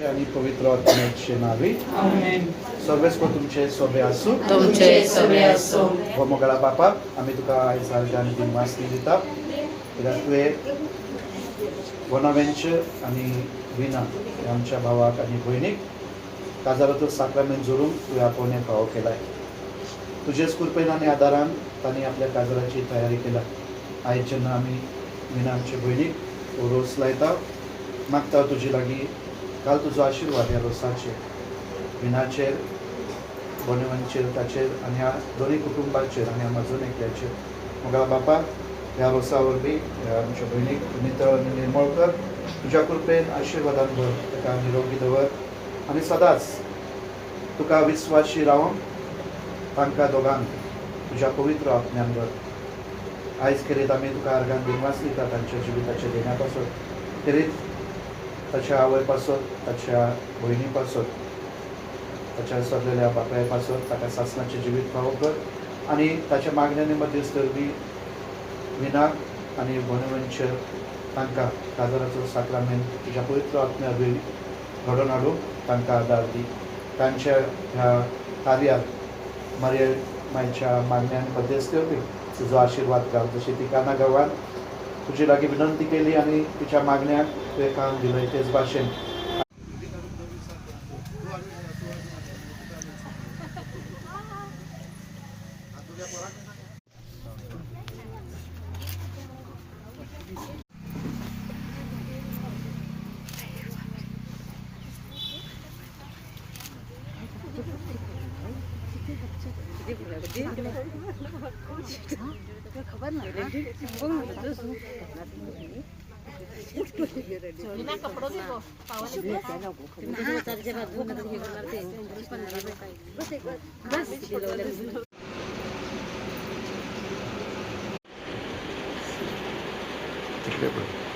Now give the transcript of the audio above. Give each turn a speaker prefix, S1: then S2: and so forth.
S1: आणि पवित्र आत्म्याचे नावे
S2: आमेन.
S1: सर्वेस्व तुमचे सोबे असू
S2: तुमचे सगळे असो.
S1: व मोगळा बापा आम्ही तुका आयज अर्गान दिनवासनी दिता कित्याक तुवें बोनावेंच आनी विना हे आमच्या भावाक आनी भयणीक काजाराचो साक्रामेंट जोडूंक तुवें आपोवणे फावो केलाय. तुजेच कृपेन आनी आदारान तांणी आपल्या काजाराची तयारी केल्या. आयज जेन्ना आमी विना आमचे भयणीक रोस लायता मागता तुजे लागीं काल तुजो आशिर्वाद ह्या रोसाचेर विनाचेर बोनेवांचेर ताचेर आनी ह्या दोनूय कुटुंबाचेर आनी म्हजो एकल्याचेर मोगळा बापा ह्या रोसा वरवीं आमच्या भयणीक नितळ आनी निर्मळ कर. तुज्या कृपेन आशिर्वादान भर ताका निरोगी दवर आनी सदांच तुका विस्वाशी रावून तांकां दोगांक तुज्या पवित्र आत्म्यान भर. आयज खेरीत आमी तुका अर्गान दिनवास दिता तांच्या जिविताचे देण्या पासून खेरीत ताच्या आवय पासून ताच्या भयणी पासून ताच्या सगळ्या बापाय पासून ताका सासणाचे जिवीत फावो कर आनी ताच्या मागण्यांनी मध्यस्थर बी विनाक आनी बोनेवांचेर तांकां काजाराचो साक्रामेंट तुज्या पवित्र आत्म्या वरवीं घडोवन हाडूंक तांकां आदार दी. तांच्या ह्या कार्याक मारये मायच्या मागण्यां मध्यस्थर बी तुजो आशिर्वाद घाल. जशी ती काना गांवांत तुजे लागीं विनंती केली आनी तिच्या मागण्याक तुवें काम दिलंय तेच भाशेन
S3: खबर ना कपड़ों
S1: ठीक आहे.